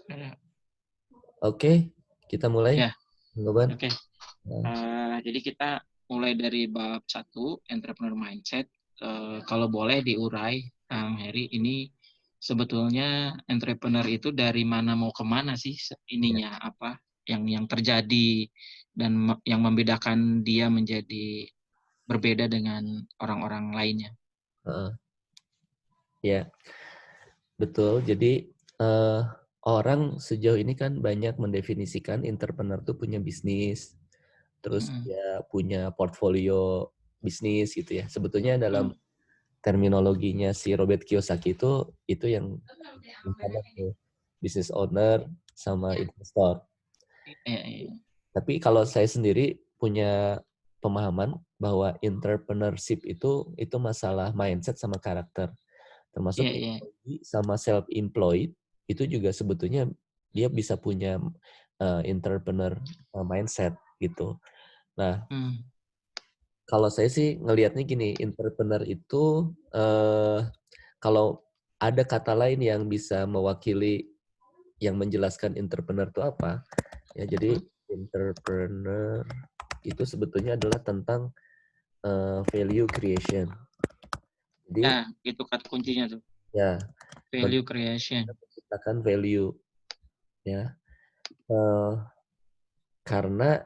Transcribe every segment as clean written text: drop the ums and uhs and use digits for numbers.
Ya. Oke, kita mulai. Ya, Ngoban. oke. Jadi kita mulai dari bab 1, entrepreneur mindset. Kalau boleh diurai, Kang Heri, ini sebetulnya entrepreneur itu dari mana mau kemana sih Ya. ininya apa yang terjadi dan yang membedakan dia menjadi berbeda dengan orang-orang lainnya. Heeh. Ya, betul. Jadi orang sejauh ini kan banyak mendefinisikan entrepreneur tuh punya bisnis, terus Mm, dia punya portfolio bisnis gitu ya. Sebetulnya dalam mm, terminologinya si Robert Kiyosaki itu yang sama tuh, business owner sama investor. iya. Tapi kalau saya sendiri punya pemahaman bahwa entrepreneurship itu masalah mindset sama karakter. Termasuk Iya, iya. employee sama self-employed itu juga sebetulnya dia bisa punya entrepreneur mindset gitu. Nah, Mm, kalau saya sih ngelihatnya gini, entrepreneur itu kalau ada kata lain yang bisa mewakili yang menjelaskan entrepreneur itu apa? Ya, mm. jadi entrepreneur itu sebetulnya adalah tentang value creation. Jadi Nah, itu kata kuncinya tuh, ya value creation. menciptakan value ya. Eh, karena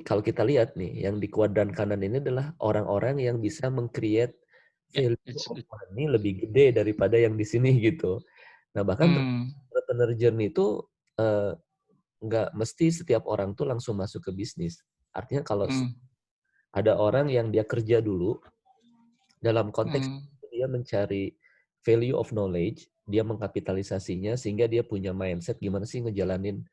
kalau kita lihat nih yang di kuadran kanan ini adalah orang-orang yang bisa meng-create Ya, value that's of good. money lebih gede daripada yang di sini gitu. Nah, bahkan Hmm, entrepreneur journey itu eh, nggak mesti setiap orang tuh langsung masuk ke bisnis. Artinya kalau hmm, ada orang yang dia kerja dulu, dalam konteks hmm. dia mencari value of knowledge, dia mengkapitalisasinya sehingga dia punya mindset gimana sih ngejalanin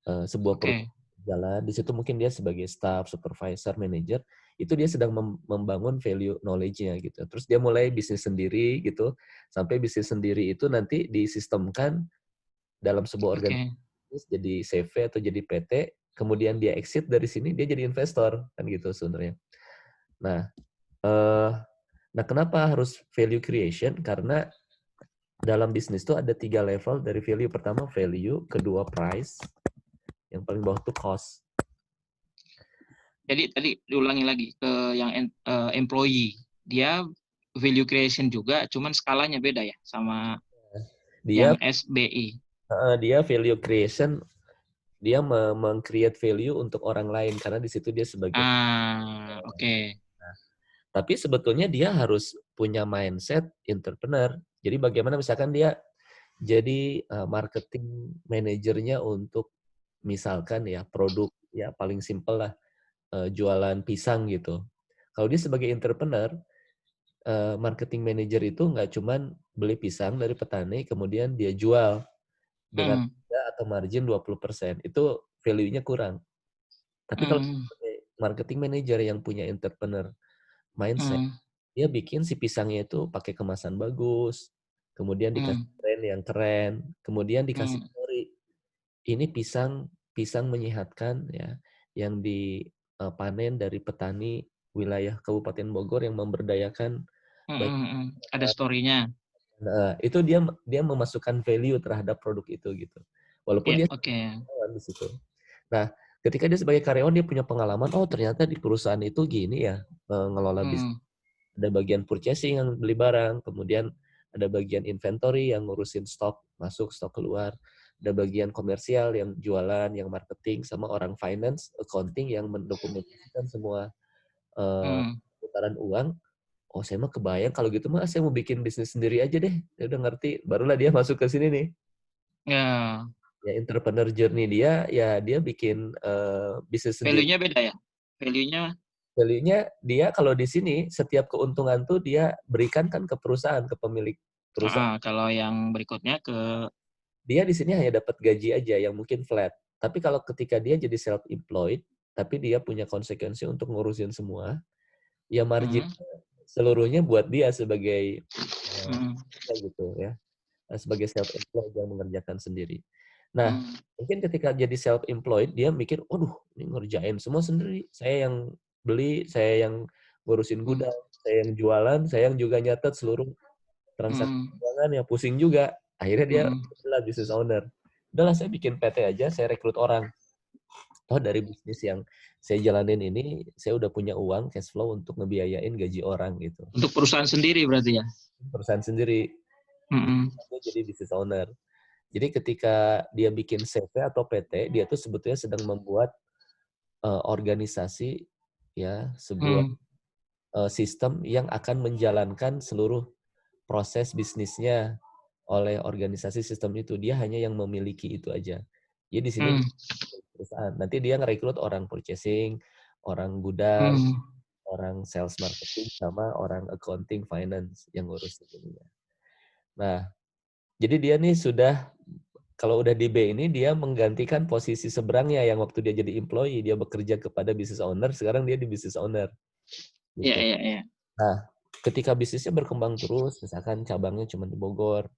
sebuah perusahaan Oke. jalan. Di situ mungkin dia sebagai staff, supervisor, manager, itu dia sedang membangun value knowledge-nya gitu. Terus dia mulai bisnis sendiri gitu, sampai bisnis sendiri itu nanti disistemkan dalam sebuah Oke. organisasi jadi CV atau jadi PT, kemudian dia exit dari sini, dia jadi investor kan gitu sebenarnya. Nah, eh, nah kenapa harus value creation? Karena dalam bisnis itu ada 3 level dari value. Pertama value, kedua price, yang paling bawah itu cost. Jadi tadi diulangi lagi ke yang employee. Dia value creation juga, cuman skalanya beda ya sama Dia yang SBI. dia value creation, dia meng-create value untuk orang lain karena di situ dia sebagai. Oke. Tapi sebetulnya dia harus punya mindset entrepreneur. Jadi bagaimana misalkan dia jadi marketing manajernya untuk misalkan ya produk ya paling simpel lah jualan pisang gitu. Kalau dia sebagai entrepreneur, marketing manager itu nggak cuman beli pisang dari petani kemudian dia jual dengan Hmm, harga atau margin 20%. Itu value-nya kurang. Tapi kalau hmm, sebagai marketing manager yang punya entrepreneur mindset, hmm, dia bikin si pisangnya itu pakai kemasan bagus, kemudian hmm, dikasih brand yang keren, kemudian dikasih hmm, story. Ini pisang pisang menyehatkan ya, yang dipanen dari petani wilayah Kabupaten Bogor yang memberdayakan hmm, banyak hmm, hmm. Ada masyarakat. story-nya. Nah, itu dia dia memasukkan value terhadap produk itu gitu. Walaupun Ya, dia oke. karyawan di situ. Nah, ketika dia sebagai karyawan dia punya pengalaman, oh ternyata di perusahaan itu gini ya ngelola bisnis. Hmm, Ada bagian purchasing yang beli barang, kemudian ada bagian inventory yang ngurusin stok masuk, stok keluar, ada bagian komersial yang jualan, yang marketing, sama orang finance, accounting yang mendokumentasikan semua hmm. putaran uang. Oh, saya mah kebayang kalau gitu mah saya mau bikin bisnis sendiri aja deh. Dia udah ngerti, barulah dia masuk ke sini nih. Ya, Ya entrepreneur journey dia, ya dia bikin bisnis sendiri. value-nya beda ya. Value-nya, Value-nya dia kalau di sini setiap keuntungan tuh dia berikan kan ke perusahaan, ke pemilik perusahaan. kalau yang berikutnya ke, Dia di sini hanya dapat gaji aja yang mungkin flat. Tapi kalau ketika dia jadi self employed, tapi dia punya konsekuensi untuk ngurusin semua, ya margin hmm, seluruhnya buat dia sebagai hmm, gitu ya, sebagai self employed yang mengerjakan sendiri. Nah, hmm, mungkin ketika jadi self employed dia mikir, "Waduh, ini ngerjain semua sendiri. Saya yang beli, saya yang ngurusin hmm, gudang, saya yang jualan, saya yang juga nyatet seluruh transaksi hmm, keuangan, ya pusing juga." Akhirnya dia hmm, adalah business owner. udahlah saya bikin PT aja, saya rekrut orang. Toh dari bisnis yang saya jalanin ini, saya udah punya uang cash flow untuk ngebiayain gaji orang gitu. Untuk perusahaan sendiri berarti ya? Perusahaan sendiri, Mm-mm. dia jadi business owner. Jadi ketika dia bikin CV atau PT, dia tuh sebetulnya sedang membuat organisasi, ya, sebuah Mm. sistem yang akan menjalankan seluruh proses bisnisnya oleh organisasi sistem itu. Dia hanya yang memiliki itu aja. Jadi di sini Mm. perusahaan. Nanti dia ngerekrut orang purchasing, orang gudang, Mm. orang sales marketing, sama orang accounting finance yang ngurus ininya. Nah, jadi dia nih sudah, kalau udah di B ini, dia menggantikan posisi seberangnya yang waktu dia jadi employee, dia bekerja kepada business owner, sekarang dia di business owner. Iya, Gitu. iya, iya. Nah, ketika bisnisnya berkembang terus, misalkan cabangnya cuma di Bogor,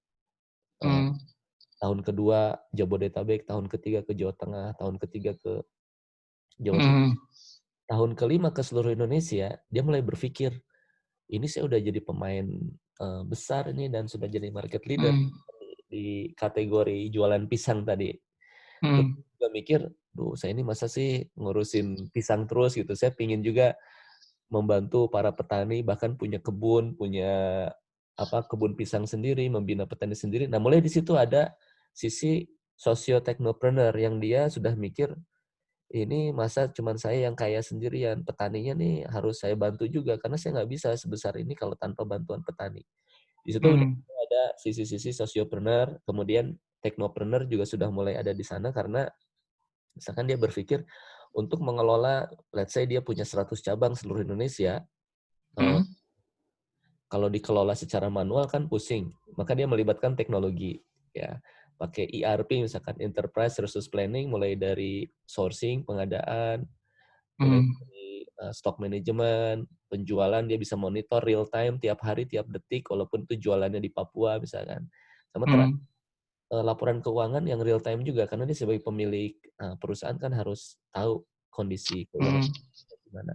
eh, Mm. tahun kedua Jabodetabek, tahun ketiga ke Jawa Tengah, tahun ketiga ke Jawa Timur, Mm. tahun kelima ke seluruh Indonesia, dia mulai berpikir, ini saya udah jadi pemain besar ini dan sudah jadi market leader Mm. di kategori jualan pisang tadi. Terus Mm. juga mikir, duh saya ini masa sih ngurusin pisang terus gitu. Saya pingin juga membantu para petani, bahkan punya kebun, punya kebun pisang sendiri, membina petani sendiri. Nah mulai di situ ada sisi socio-technopreneur yang dia sudah mikir, ini masa cuman saya yang kaya sendirian, petaninya nih harus saya bantu juga, karena saya nggak bisa sebesar ini kalau tanpa bantuan petani. Di situ udah Mm. ada sisi-sisi sosiopreneur, kemudian teknopreneur juga sudah mulai ada di sana karena misalkan dia berpikir untuk mengelola, let's say dia punya 100 cabang seluruh Indonesia, eh, Mm. kalau dikelola secara manual kan pusing, maka dia melibatkan teknologi, ya, pakai ERP misalkan Enterprise Resource Planning, mulai dari sourcing, pengadaan, mulai Mm. dari stock management, penjualan dia bisa monitor real time tiap hari, tiap detik, walaupun itu jualannya di Papua misalkan. Sama Mm. laporan keuangan yang real time juga, karena dia sebagai pemilik perusahaan kan harus tahu kondisi keuangan Mm. gimana.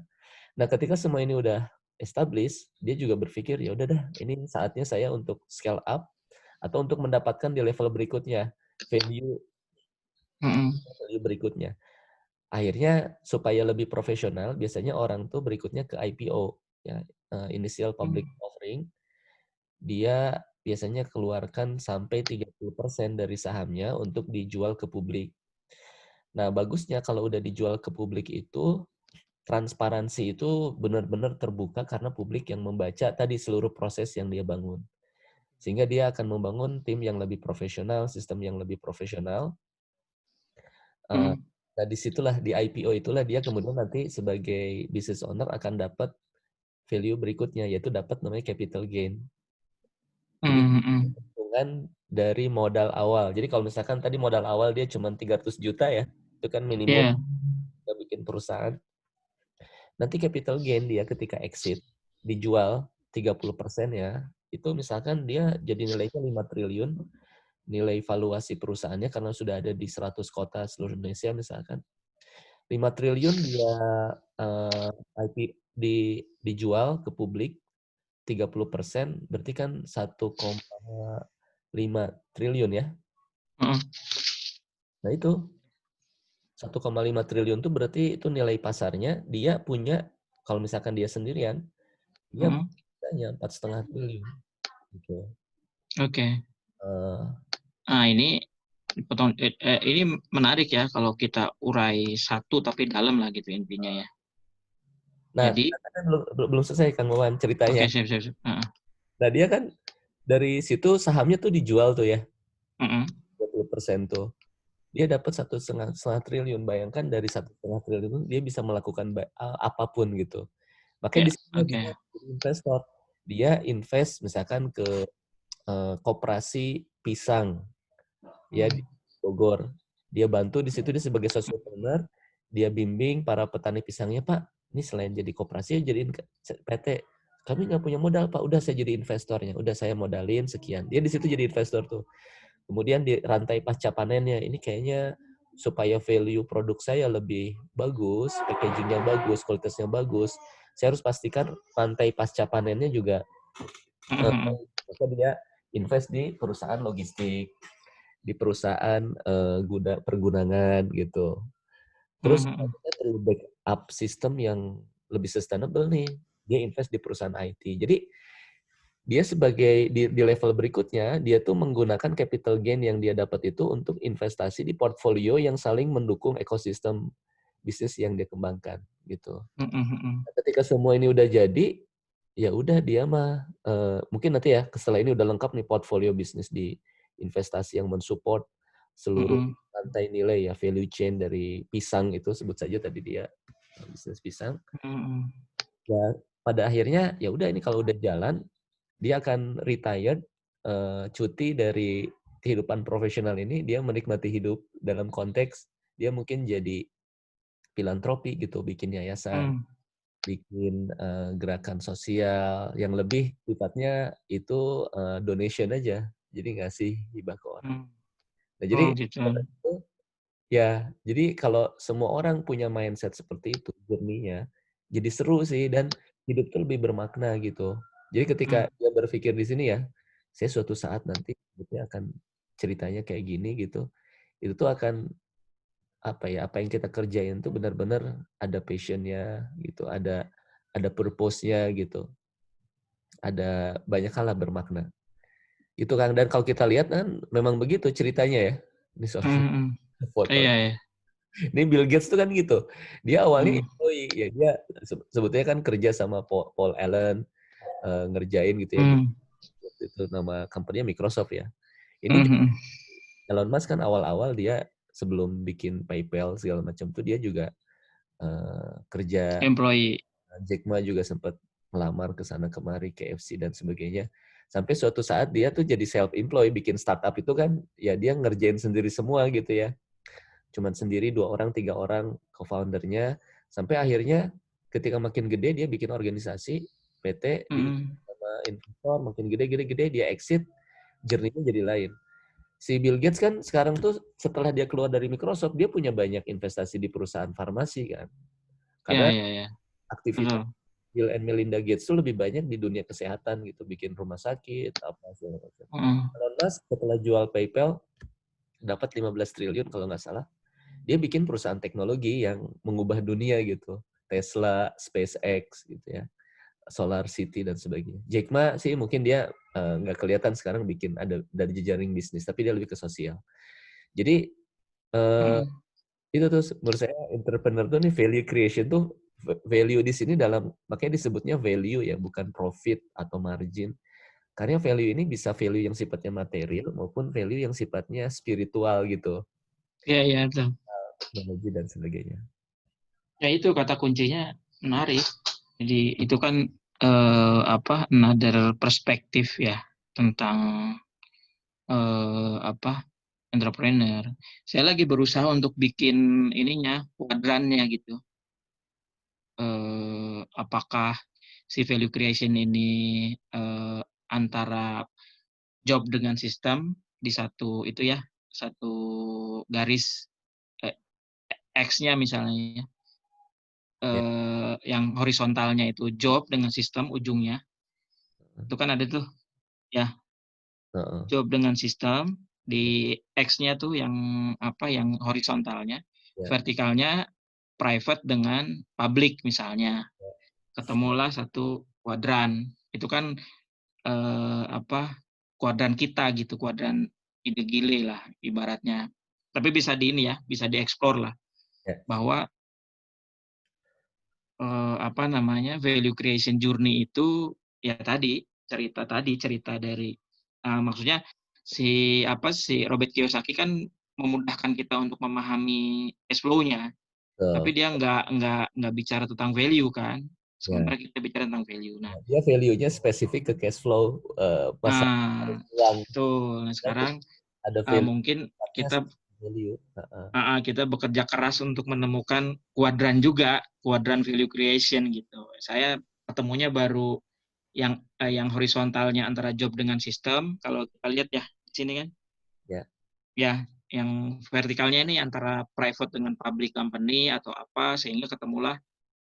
Nah, ketika semua ini udah established, dia juga berpikir, ya udah dah, ini saatnya saya untuk scale up atau untuk mendapatkan di level berikutnya, value Mm. value berikutnya. Akhirnya supaya lebih profesional, biasanya orang tuh berikutnya ke IPO, ya, initial public Mm. offering. Dia biasanya keluarkan sampai 30% dari sahamnya untuk dijual ke publik. Nah, bagusnya kalau udah dijual ke publik itu, transparansi itu benar-benar terbuka karena publik yang membaca tadi seluruh proses yang dia bangun. Sehingga dia akan membangun tim yang lebih profesional, sistem yang lebih profesional. Mm. Nah, disitulah di IPO itulah dia kemudian nanti sebagai business owner akan dapat value berikutnya, yaitu dapat namanya capital gain. Jadi Mm. Mm. keuntungan dari modal awal. Jadi kalau misalkan tadi modal awal dia cuma 300 juta ya, itu kan minimum Iya. kita bikin perusahaan. Nanti capital gain dia ketika exit, dijual 30% ya, itu misalkan dia jadi nilainya 5 triliun, nilai valuasi perusahaannya karena sudah ada di 100 kota seluruh Indonesia misalkan. 5 triliun dia IP dijual ke publik 30%, berarti kan 1,5 triliun ya. Mm. Nah itu 1,5 triliun itu berarti itu nilai pasarnya, dia punya, kalau misalkan dia sendirian, dia Mm. punya 4,5 triliun. Gitu. Oke. Eh, Nah, ini menarik ya kalau kita urai satu tapi dalam lah gitu intinya ya. nah, Jadi, kan belum selesai Kang Maman ceritanya. oke, siap, siap, siap. Nah dia kan dari situ sahamnya tuh dijual tuh ya, Mm. 20% tuh. Dia dapat 1,5 triliun. Bayangkan dari 1,5 triliun itu dia bisa melakukan apapun gitu. Makanya Ya, di sini oke. dia jadi investor. Dia invest misalkan ke koperasi pisang ya di Mm. Bogor. Dia bantu di situ, dia sebagai sociopreneur, dia bimbing para petani pisangnya, Pak, ini selain jadi koperasi jadiin PT. Kami nggak punya modal, Pak. Udah saya jadi investornya. Udah saya modalin sekian. Dia di situ jadi investor tuh. Kemudian di rantai pasca panennya, ini kayaknya supaya value produk saya lebih bagus, packagingnya bagus, kualitasnya bagus, saya harus pastikan rantai pasca panennya juga Mm. baik. Maka dia invest di perusahaan logistik. di perusahaan pergunangan gitu. Terus Mhm. dia perlu backup sistem yang lebih sustainable nih. Dia invest di perusahaan IT. Jadi dia sebagai di level berikutnya, dia tuh menggunakan capital gain yang dia dapat itu untuk investasi di portfolio yang saling mendukung ekosistem bisnis yang dia kembangkan gitu. Mhm mhm. Ketika semua ini udah jadi, ya udah dia mah mungkin nanti ya setelah ini udah lengkap nih portfolio bisnis di investasi yang mensupport seluruh Mhm. rantai nilai ya value chain dari pisang itu sebut saja tadi dia bisnis pisang. Mhm. Ya pada akhirnya ya udah ini kalau udah jalan dia akan retired cuti dari kehidupan profesional ini dia menikmati hidup dalam konteks dia mungkin jadi filantropi gitu bikin yayasan Mhm. bikin gerakan sosial yang lebih sifatnya itu donation aja. Jadi ngasih hibah ke orang. Mhm. Nah, Oh jadi gitu. ya, jadi kalau semua orang punya mindset seperti itu, journey-nya, jadi seru sih dan hidup tuh lebih bermakna gitu. Jadi ketika Mhm. dia berpikir di sini ya, saya suatu saat nanti hidupnya akan ceritanya kayak gini gitu. Itu tuh akan apa ya, apa yang kita kerjain tuh benar-benar ada passion-nya gitu, ada purpose-nya gitu. Ada banyak hal lah bermakna. Gitu Kang, dan kalau kita lihat kan memang begitu ceritanya ya. Ini sorry, Mhm mhm. foto. Iya iya. Ini Bill Gates tuh kan gitu. Dia awalnya Mhm. employee, ya dia sebetulnya kan kerja sama Paul Allen, ngerjain gitu ya. Mhm. Waktu itu nama company-nya Microsoft ya. Ini Mhm mhm. Elon Musk kan awal-awal dia sebelum bikin PayPal segala macam tuh dia juga kerja. Employee. Jack Ma juga sempat melamar ke sana kemari, KFC dan sebagainya. Sampai suatu saat dia tuh jadi self-employed, bikin startup itu kan, ya dia ngerjain sendiri semua gitu ya. Cuman sendiri 2 orang, 3 orang co-foundernya. Sampai akhirnya ketika makin gede dia bikin organisasi, PT, Mhm. sama investor, makin gede-gede dia exit, journey-nya jadi lain. Si Bill Gates kan sekarang tuh setelah dia keluar dari Microsoft, dia punya banyak investasi di perusahaan farmasi kan. Iya Karena iya iya. aktivitas Betul. Bill and Melinda Gates tuh lebih banyak di dunia kesehatan gitu, bikin rumah sakit, apa segala macam. Mhm. Elon Musk setelah jual PayPal dapat 15 triliun kalau nggak salah, dia bikin perusahaan teknologi yang mengubah dunia gitu. Tesla, SpaceX gitu ya, Solar City dan sebagainya. Jack Ma sih mungkin dia nggak kelihatan sekarang bikin ada dari jejaring bisnis, tapi dia lebih ke sosial. Jadi eh, Mhm. itu tuh menurut saya entrepreneur tuh nih value creation tuh value di sini dalam makanya disebutnya value ya bukan profit atau margin. Karena value ini bisa value yang sifatnya material maupun value yang sifatnya spiritual gitu, Iya iya betul. teknologi dan sebagainya. Ya itu kata kuncinya menarik. Jadi itu kan apa another perspektif ya tentang apa entrepreneur. Saya lagi berusaha untuk bikin ininya kuadrannya gitu. Apakah si value creation ini antara job dengan sistem di satu itu ya satu garis eh, X-nya misalnya Ya, yang horizontalnya itu job dengan sistem ujungnya itu kan ada tuh ya heeh, job dengan sistem di X-nya tuh yang apa yang horizontalnya ya, vertikalnya private dengan public misalnya ketemulah satu kuadran itu kan apa kuadran kita gitu kuadran ide gile lah ibaratnya tapi bisa di ini ya bisa dieksplor lah ya, bahwa apa namanya, value creation journey itu ya tadi cerita dari maksudnya si Robert Kiyosaki kan memudahkan kita untuk memahami cash flow-nya, tapi betul. dia nggak bicara tentang value kan, Ya, sementara kita bicara tentang value. Nah dia value-nya spesifik ke cash flow masa nah, uang. betul. Nah Ya, sekarang, ada value mungkin kita value. Heeh. kita bekerja keras untuk menemukan kuadran juga, kuadran value creation gitu. Saya ketemunya baru yang horizontalnya antara job dengan sistem, kalau kita lihat ya di sini kan, Ya, ya yang vertikalnya ini antara private dengan public company atau apa, sehingga ketemulah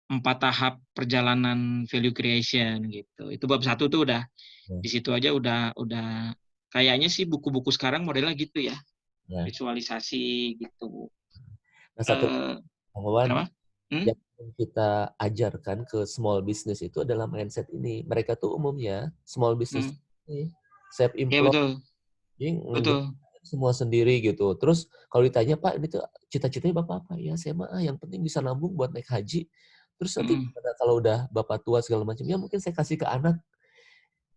4 tahap perjalanan value creation gitu. Itu bab satu tuh udah ya. di situ aja udah kayaknya sih buku-buku sekarang modelnya gitu ya. Ya. visualisasi gitu. Nah, satu Eh, pengetahuan Kenapa? Hmm? yang kita ajarkan ke small business itu adalah mindset ini. Mereka tuh umumnya small business Hmm. ini self Ya employed, betul, jadi betul. semua sendiri gitu. Terus kalau ditanya, Pak, ini tuh cita-citanya Bapak apa? Ya saya mah yang penting bisa nabung buat naik haji. Terus nanti Hmm. kalau udah Bapak tua segala macam, ya mungkin saya kasih ke anak.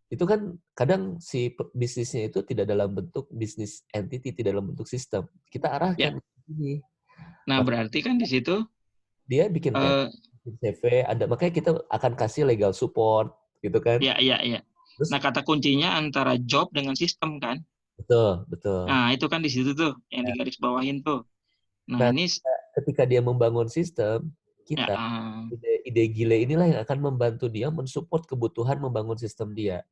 Itu kan kadang si bisnisnya itu tidak dalam bentuk bisnis entity, tidak dalam bentuk sistem. Kita Ya, arahkan ini. nah Maka berarti kan di situ, dia bikin PT, eh, bikin CV, ada makanya kita akan kasih legal support gitu kan. ya, ya, ya. Terus Nah, kata kuncinya antara job dengan sistem kan. betul, betul. Nah, itu kan di situ tuh yang Nah, digaris bawahin tuh. Nah, nah, ini ketika dia membangun sistem, ya, kita ide gile inilah yang akan membantu dia mensupport kebutuhan membangun sistem dia.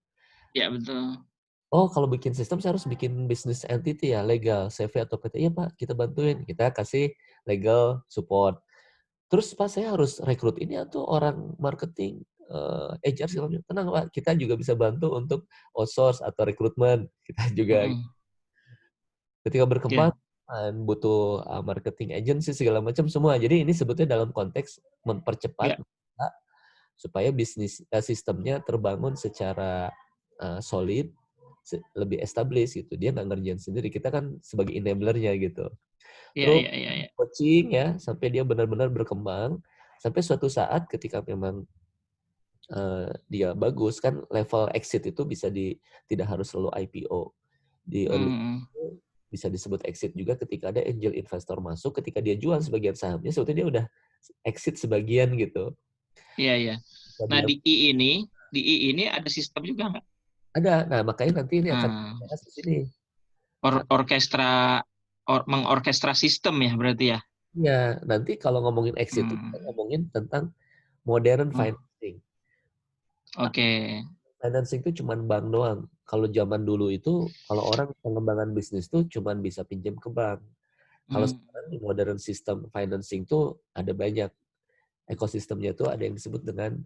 ya betul. Oh, kalau bikin sistem saya harus bikin business entity ya, legal, CV atau PT. Iya Pak, kita bantuin. Kita kasih legal support. Terus Pak, saya harus rekrut ini atau orang marketing, HR segala macam. Tenang Pak, kita juga bisa bantu untuk outsource atau rekrutmen. Kita juga Mm-mm. ketika berkembang Ya, butuh marketing agency segala macam semua. Jadi ini sebetulnya dalam konteks mempercepat ya, supaya bisnis sistemnya terbangun secara solid, lebih established gitu. Dia nggak ngerjain sendiri. Kita kan sebagai enablernya gitu. ya, Terus ya, ya, ya. coaching ya sampai dia benar-benar berkembang. Sampai suatu saat ketika memang dia bagus kan level exit itu bisa tidak harus selalu IPO. Di early Mm-mm. bisa disebut exit juga ketika ada angel investor masuk, ketika dia jual sebagian sahamnya, sebetulnya dia udah exit sebagian gitu. Iya, iya. Bisa Nah, dia di I ini ada sistem juga nggak? ada. Nah, makanya nanti ini akan Nah, bahas di sini. orkestra, mengorkestra sistem ya berarti ya. Ya, nanti kalau ngomongin exit itu kita Hmm. ngomongin tentang modern Oh, financing. oke. Financing itu cuma bank doang. Kalau zaman dulu itu, kalau orang pengembangan bisnis tuh cuma bisa pinjam ke bank. Kalau Hmm. sekarang di modern system financing tuh ada banyak. Ekosistemnya tuh ada yang disebut dengan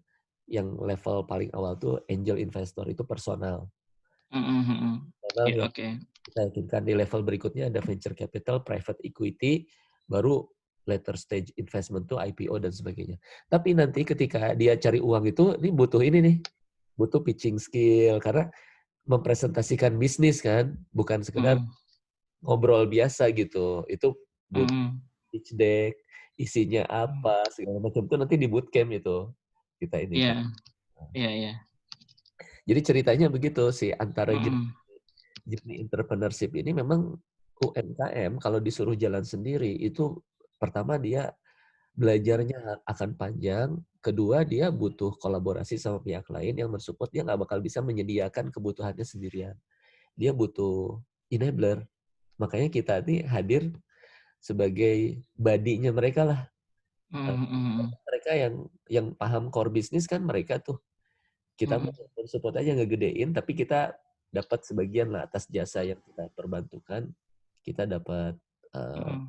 yang level paling awal tuh angel investor, itu personal. Mm-mm. Personal Ya, yang oke. kita yakinkan di level berikutnya ada venture capital, private equity, baru later stage investment tuh IPO dan sebagainya. Tapi nanti ketika dia cari uang itu, ini butuh ini nih, butuh pitching skill karena mempresentasikan bisnis kan, bukan sekedar Mm-mm. ngobrol biasa gitu. Itu butuh Mm-mm. pitch deck, isinya apa, segala macam itu nanti di bootcamp itu kita ini Iya, kan. iya, iya. Jadi ceritanya begitu sih antara Mm-mm. journey entrepreneurship ini memang UMKM kalau disuruh jalan sendiri itu pertama dia belajarnya akan panjang, kedua dia butuh kolaborasi sama pihak lain yang mensupport, dia nggak bakal bisa menyediakan kebutuhannya sendirian. Dia butuh enabler. Makanya kita ini hadir sebagai badinya mereka lah. Mm-mm. Mereka yang paham core bisnis kan mereka tuh. Kita Mm-mm. support aja ngegedein, tapi kita dapat sebagian lah atas jasa yang kita perbantukan. Kita dapat uh, Mm-mm.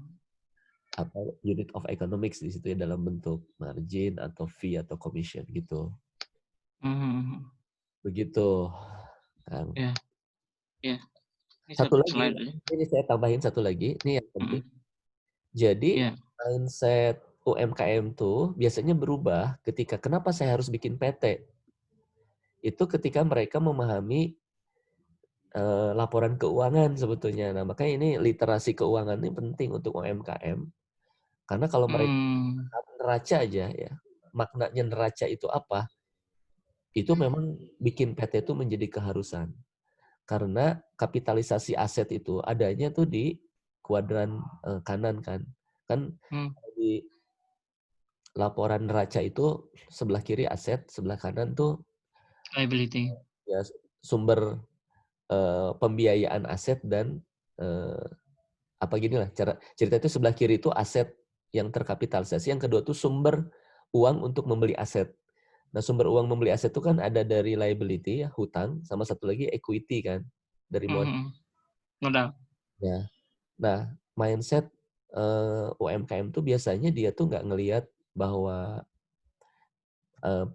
apa unit of economics di situ ya dalam bentuk margin atau fee atau commission gitu. Mm-mm. Begitu, Kang. Ya, ya. Ini Satu satu lagi, slide aja. ini saya tambahin satu lagi, ini yang penting. Mm-mm. Jadi Ya. mindset UMKM tuh biasanya berubah ketika kenapa saya harus bikin PT? Itu ketika mereka memahami laporan keuangan sebetulnya. Nah, makanya ini literasi keuangan ini penting untuk UMKM. Karena kalau mereka Hmm. neraca aja ya, maknanya neraca itu apa? Itu memang bikin PT itu menjadi keharusan. Karena kapitalisasi aset itu adanya tuh di kuadran kanan kan. Kan Hmm. di laporan neraca itu sebelah kiri aset, sebelah kanan tuh Liability. ya sumber pembiayaan aset dan eh, apa gini lah cara cerita itu sebelah kiri itu aset yang terkapitalisasi, yang kedua tuh sumber uang untuk membeli aset. Nah, sumber uang membeli aset itu kan ada dari liability ya, hutang, sama satu lagi equity kan, dari modal. Mm-mm. Modal. Ya. Nah, mindset UMKM tuh biasanya dia tuh nggak ngelihat bahwa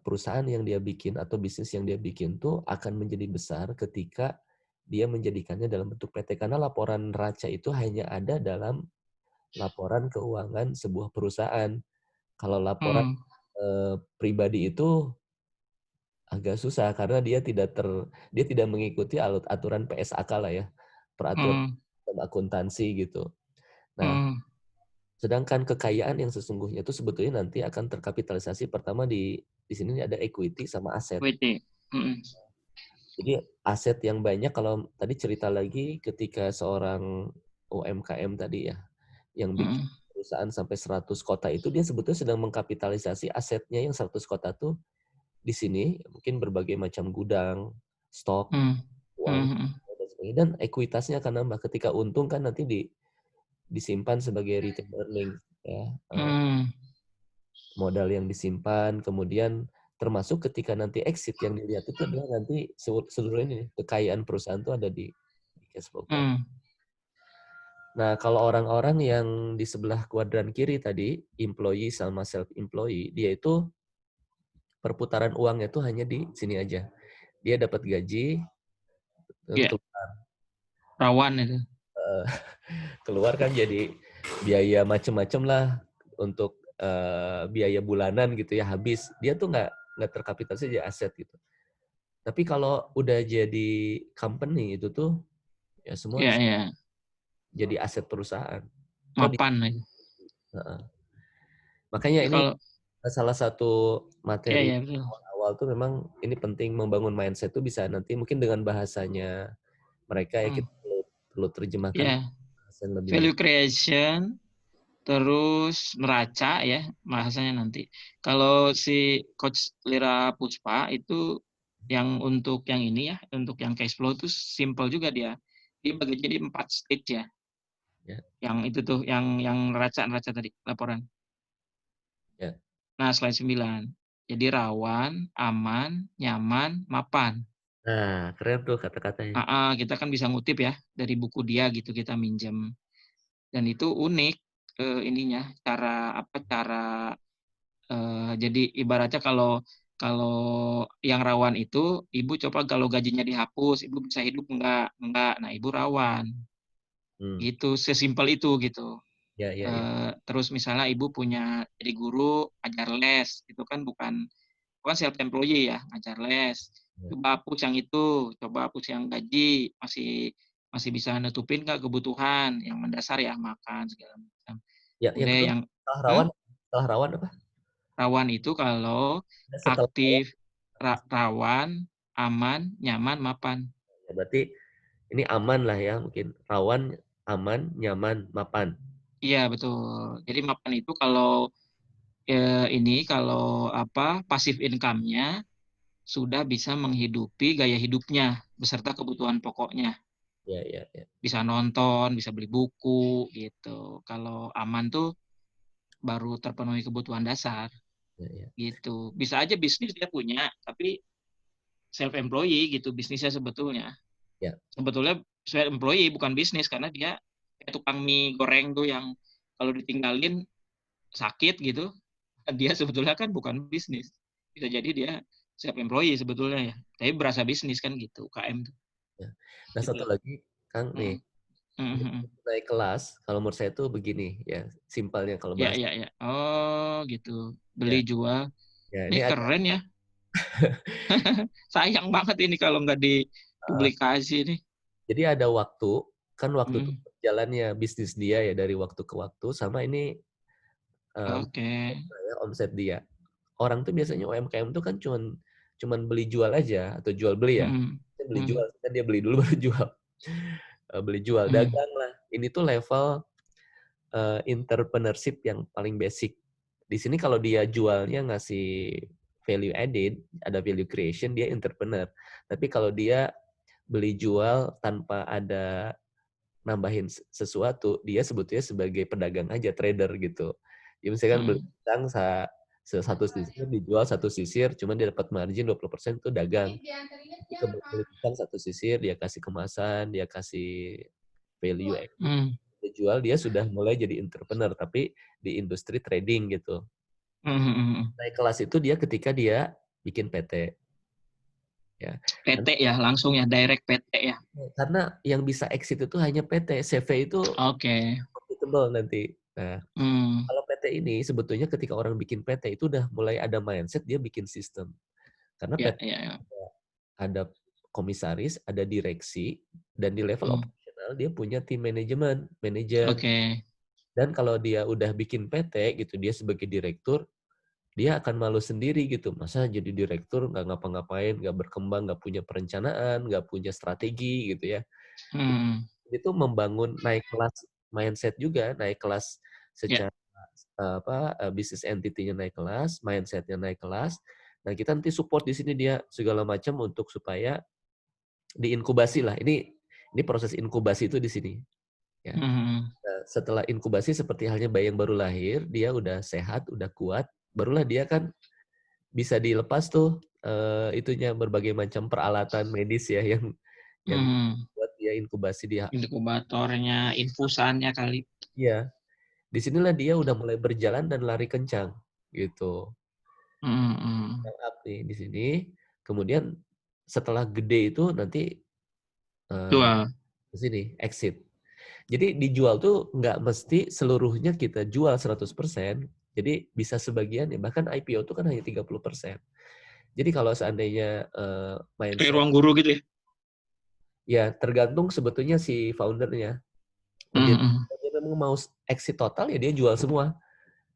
perusahaan yang dia bikin atau bisnis yang dia bikin tuh akan menjadi besar ketika dia menjadikannya dalam bentuk PT karena laporan neraca itu hanya ada dalam laporan keuangan sebuah perusahaan. Kalau laporan Hmm. pribadi itu agak susah karena dia tidak mengikuti aturan PSAK lah ya, peraturan Hmm. akuntansi gitu. Nah, Hmm. sedangkan kekayaan yang sesungguhnya itu sebetulnya nanti akan terkapitalisasi pertama di sini ada equity sama aset. WT. Hmm. Jadi aset yang banyak kalau tadi cerita lagi ketika seorang UMKM tadi ya yang bikin Hmm. perusahaan sampai 100 kota itu dia sebetulnya sedang mengkapitalisasi asetnya yang 100 kota tuh di sini mungkin berbagai macam gudang, stok, Hmm. uang, Hmm. dan sebagainya. Dan ekuitasnya akan nambah. Ketika untung kan nanti disimpan sebagai retained earning. Ya. Hmm. Modal yang disimpan, kemudian termasuk ketika nanti exit yang dilihat itu adalah nanti seluruh ini, kekayaan perusahaan itu ada di cash flow kan. Hmm. Nah, kalau orang-orang yang di sebelah kuadran kiri tadi, employee sama self-employee, dia itu perputaran uangnya itu hanya di sini aja. Dia dapat gaji, Ya, rawan itu. eh, keluar kan jadi biaya macem-macem lah untuk biaya bulanan gitu ya habis. Dia tuh nggak terkapitalisasi jadi aset gitu. Tapi kalau udah jadi company itu tuh ya semua Ya, ya. jadi aset perusahaan. Atau Mapan itu. heeh. Makanya Ya, ini kalau salah satu ya, materi ya betul. awal tuh memang ini penting membangun mindset tuh bisa nanti mungkin dengan bahasanya mereka ya Hmm. kita perlu terjemahkan Ya, bahasa yang lebih value mudah. creation, terus neraca ya bahasanya nanti. Kalau si Coach Lira Puspa itu yang untuk yang ini ya, untuk yang cash flow itu simple juga dia. Dia bagi jadi 4 stage ya. Ya, Yang itu tuh, yang neraca tadi laporan. ya. Nah, slide 9. Jadi rawan, aman, nyaman, mapan. Nah, keren tuh kata-katanya. Kita kan bisa ngutip ya dari buku dia gitu, kita minjem. Dan itu unik ininya, jadi ibaratnya kalau kalau yang rawan itu, ibu coba kalau gajinya dihapus, ibu bisa hidup enggak? Enggak. Nah, ibu rawan. Hmm. Gitu, sesimpel itu gitu. Ya, ya, ya. Terus misalnya ibu punya jadi guru, ajar les, itu kan bukan self employee ya, ngajar les. Ya, Coba hapus yang itu, coba hapus yang gaji, masih masih bisa nutupin nggak kebutuhan yang mendasar ya, makan segala macam. ya yang Udah kedua yang hmm? setelah rawan apa? Rawan itu kalau Setelah rawan, aktif, rawan, aman, nyaman, mapan. ya berarti ini aman lah ya, mungkin rawan, aman, nyaman, mapan. Iya betul. Jadi mapan itu kalau kalau apa pasif income-nya sudah bisa menghidupi gaya hidupnya beserta kebutuhan pokoknya. Ya, ya, ya, Bisa nonton, bisa beli buku gitu. Kalau aman tuh baru terpenuhi kebutuhan dasar ya, ya, gitu. Bisa aja bisnis dia punya, tapi self employee gitu bisnisnya sebetulnya. ya, Sebetulnya self employee bukan bisnis karena dia kayak tukang mie goreng tuh yang kalau ditinggalin sakit gitu. Dia sebetulnya kan bukan bisnis. Bisa jadi dia self employee sebetulnya ya. Tapi berasa bisnis kan gitu, UKM tuh. ya. Nah, Gitu. satu lagi, Kang, nih, Mm, mm, ini mm, mm. naik kelas, kalau menurut saya tuh begini, ya, simpelnya kalau Ya, bahas. ya, ya. Oh, gitu. Beli Ya, jual. ya, Ini ini ada, keren ya. Sayang banget ini kalau nggak uh, dipublikasi nih. jadi ada waktu, kan waktu itu Mm. jalannya bisnis dia ya dari waktu ke waktu, sama ini Oke. omset dia. Orang tuh biasanya UMKM tuh kan cuman cuman beli jual aja atau jual beli ya. Mm, Dia beli jual, mm, kan dia beli dulu baru jual. Beli jual, mm, dagang lah. Ini tuh level entrepreneurship yang paling basic. Di sini kalau dia jualnya ngasih value added, ada value creation, dia entrepreneur. Tapi kalau dia beli jual tanpa ada nambahin sesuatu, dia sebetulnya sebagai pedagang aja, trader gitu. Ya misalkan beli mm, pisang satu sisir dijual satu sisir, cuman dia dapat margin 20% itu dagang. Itu beli pisang satu sisir, dia kasih kemasan, dia kasih value added, mm, dia jual, dia sudah mulai jadi entrepreneur, tapi di industri trading gitu. mm, mm, mm. Naik kelas itu dia ketika dia bikin PT. ya. PT ya, langsung ya, direct PT ya. Karena yang bisa exit itu hanya PT, CV itu Oke. profitable nanti. Nah, Hmm. kalau PT ini sebetulnya ketika orang bikin PT itu udah mulai ada mindset dia bikin sistem. Karena Ya, PT ya, ya. ada komisaris, ada direksi, dan di level Hmm. operasional dia punya tim manajemen, manajer. Oke. Dan kalau dia udah bikin PT gitu, dia sebagai direktur, dia akan malu sendiri gitu. Masa jadi direktur nggak ngapa-ngapain, nggak berkembang, nggak punya perencanaan, nggak punya strategi gitu ya. Hmm. Itu membangun naik kelas mindset juga, naik kelas Ya. secara bisnis entity-nya naik kelas, mindset-nya naik kelas. Nah, kita nanti support di sini dia segala macam untuk supaya diinkubasi lah. Ini proses inkubasi itu di sini ya. Hmm. Nah, setelah inkubasi seperti halnya bayi yang baru lahir, dia udah sehat, udah kuat, barulah dia kan bisa dilepas tuh itunya berbagai macam peralatan medis ya yang Hmm. buat dia inkubasi dia. Inkubatornya, infusannya kali. Iya, disinilah dia udah mulai berjalan dan lari kencang gitu. Hmm. Start up nih di sini. Kemudian setelah gede itu nanti Jual. ke sini exit. Jadi dijual tuh nggak mesti seluruhnya kita jual 100%. Jadi bisa sebagian ya, bahkan IPO tuh kan hanya 30%. Jadi kalau seandainya Kayak mindset, ruang guru gitu ya. ya tergantung sebetulnya si foundernya. Pendiri, Hmm. dia memang mau exit total ya dia jual semua.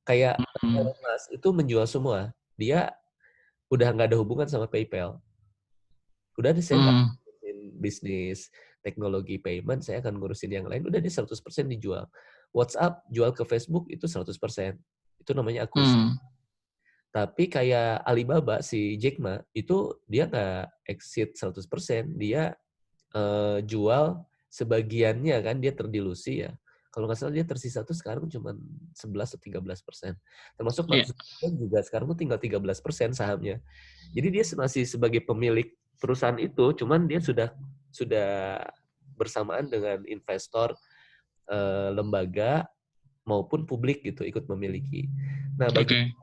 Kayak Hmm. Elon Musk itu menjual semua. Dia udah nggak ada hubungan sama PayPal. Udah deh saya nggak Hmm. ngurusin bisnis teknologi payment, saya akan ngurusin yang lain. Udah dia 100% dijual. WhatsApp jual ke Facebook itu 100%. Itu namanya akuisisi. Hmm. Tapi kayak Alibaba, si Jack Ma, itu dia nggak exit 100%. Dia jual sebagiannya kan, dia terdilusi ya. Kalau nggak salah dia tersisa tuh sekarang cuma 11 atau 13%. Termasuk Mark Ya. Zuckerberg juga sekarang tuh tinggal 13% sahamnya. Jadi dia masih sebagai pemilik perusahaan itu, cuman dia sudah bersamaan dengan investor lembaga maupun publik gitu ikut memiliki. Nah, bagi Oke.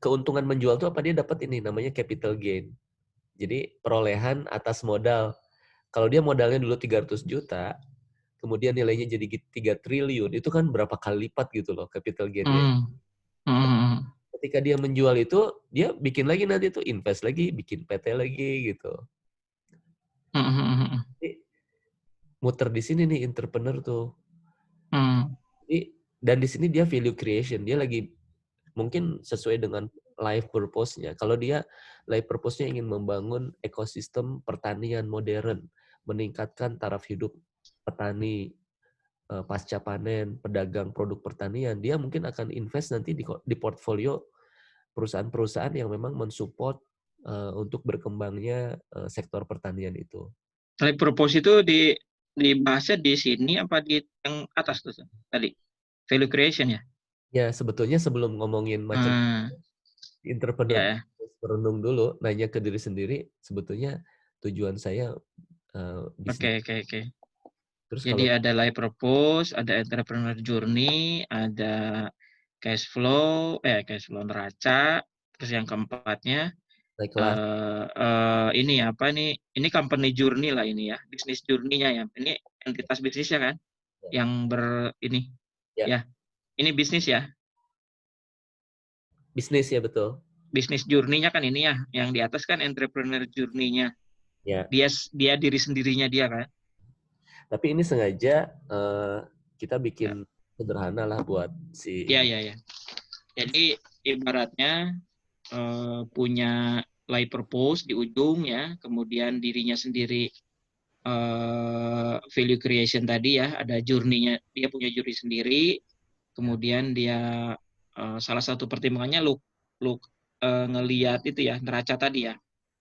keuntungan menjual tuh apa dia dapat ini namanya capital gain. Jadi perolehan atas modal. Kalau dia modalnya dulu 300 juta, kemudian nilainya jadi 3 triliun, itu kan berapa kali lipat gitu loh capital gain-nya. Hmm. Hmm. Ketika dia menjual itu, dia bikin lagi nanti tuh invest lagi, bikin PT lagi gitu. Hmm. Jadi muter di sini nih entrepreneur tuh. Hmm. Jadi, dan di sini dia value creation, dia lagi mungkin sesuai dengan life purpose-nya. Kalau dia life purpose-nya ingin membangun ekosistem pertanian modern, meningkatkan taraf hidup petani pasca panen, pedagang produk pertanian, dia mungkin akan invest nanti di portfolio perusahaan-perusahaan yang memang mensupport untuk berkembangnya sektor pertanian itu. Type purpose itu dibahasnya di sini apa di yang atas tuh tadi? Value creation ya? Ya, sebetulnya sebelum ngomongin macam Hmm. entrepreneur, Ya, ya. merenung dulu, nanya ke diri sendiri, sebetulnya tujuan saya Oke, bisnis. oke, oke. Terus Jadi kalau ada life purpose, ada entrepreneur journey, ada cash flow neraca, terus yang keempatnya naik kelas, ini apa nih? Ini company journey lah ini ya, bisnis journey-nya ya. Ini entitas bisnisnya kan, yang ini ya, ya. Ini bisnis ya, bisnis ya betul. bisnis journey-nya kan ini ya. Yang di atas kan entrepreneur journey-nya. Ya, Dia diri sendirinya dia kan. tapi ini sengaja kita Ya, bikin sederhana lah buat si ya, ya, ya. Jadi ibaratnya punya life purpose di ujung ya, kemudian dirinya sendiri value creation tadi ya, ada journey-nya, dia punya journey sendiri, ya, kemudian dia salah satu pertimbangannya lu ngelihat itu ya neraca tadi ya.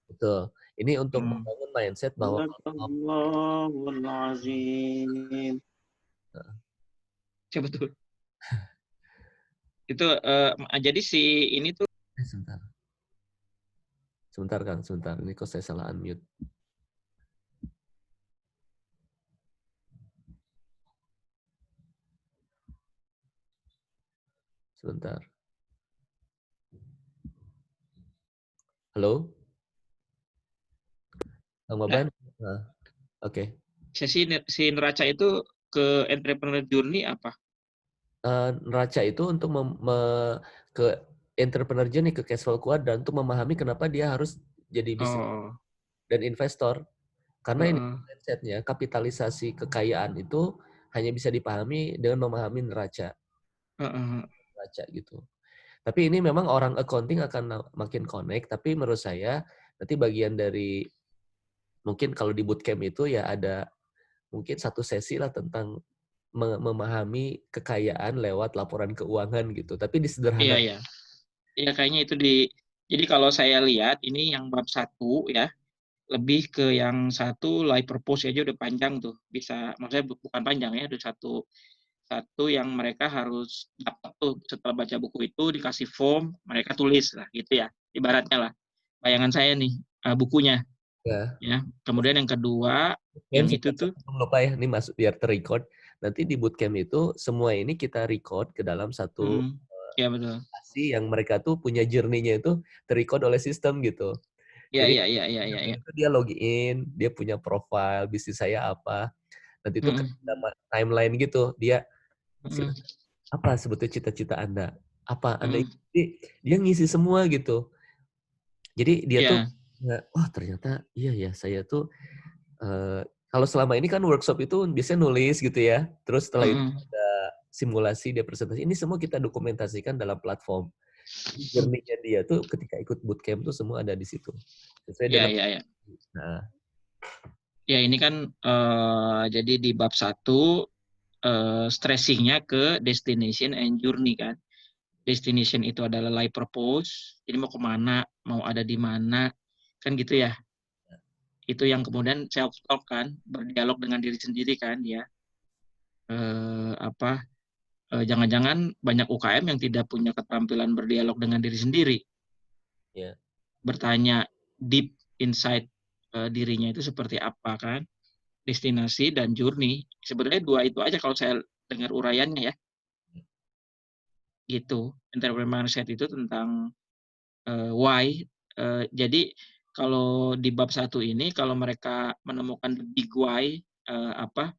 betul. Ini untuk Hmm. membangun mindset bahwa kalau Sadaqallahul azim. Coba tuh. Itu jadi si ini tuh sebentar, sebentar Kang, sebentar. Ini kok saya salah unmute. Sebentar. Halo? Sama Nah, Bandung. Nah, oke. si neraca itu ke entrepreneur journey apa? Neraca itu untuk ke entrepreneur journey, ke cash flow quadrant untuk memahami kenapa dia harus jadi bisnis Oh, dan investor. Karena ini heeh, mindset-nya, kapitalisasi kekayaan itu hanya bisa dipahami dengan memahami heeh. neraca gitu. Tapi ini memang orang accounting akan makin connect, tapi menurut saya nanti bagian dari mungkin kalau di bootcamp itu ya ada mungkin satu sesi lah tentang memahami kekayaan lewat laporan keuangan gitu. Tapi Iya, disederhanakan. iya. Iya, kayaknya itu jadi kalau saya lihat ini yang bab satu ya, lebih ke yang satu life purpose aja udah panjang tuh. Bisa, maksudnya bukan panjang ya, udah satu satu yang mereka harus dapat tuh setelah baca buku itu dikasih form, mereka tulis lah gitu ya. Ibaratnya lah. Bayangan saya nih, bukunya Ya. ya. Kemudian yang kedua, Bootcamp yang itu tuh sebelum lupa ya, ini masuk biar terrecord. Nanti di bootcamp itu semua ini kita record ke dalam satu mhm, iya betul. aplikasi yang mereka tuh punya journey-nya itu terrecord oleh sistem gitu. Iya, Jadi iya, iya, iya, iya, iya. itu dia login, dia punya profile, bisnis saya apa. Nanti itu Mhm, ada timeline gitu. Dia mhm, apa sebetulnya cita-cita Anda? Apa Anda mhm. jadi dia ngisi semua gitu. Jadi dia tuh Iya, wah ternyata iya ya saya tuh kalau selama ini kan workshop itu biasanya nulis gitu ya. Terus setelah itu mhm. ada simulasi, dia presentasi. Ini semua kita dokumentasikan dalam platform. Jadi journey-nya dia tuh ketika ikut bootcamp tuh semua ada di situ. Sesuai Iya, dengan iya, iya. nah, Ya ini kan jadi di bab satu stressingnya ke destination and journey kan. Destination itu adalah life purpose, jadi mau kemana, mau ada di mana, kan gitu ya. Itu yang kemudian self talk kan, berdialog dengan diri sendiri kan ya. Apa jangan-jangan banyak UKM yang tidak punya keterampilan berdialog dengan diri sendiri, ya, bertanya deep inside dirinya itu seperti apa kan, destinasi dan journey. Sebenarnya dua itu aja kalau saya dengar uraiannya ya, gitu. Entrepreneur mindset itu tentang why. Jadi kalau di bab satu ini kalau mereka menemukan the big why, apa,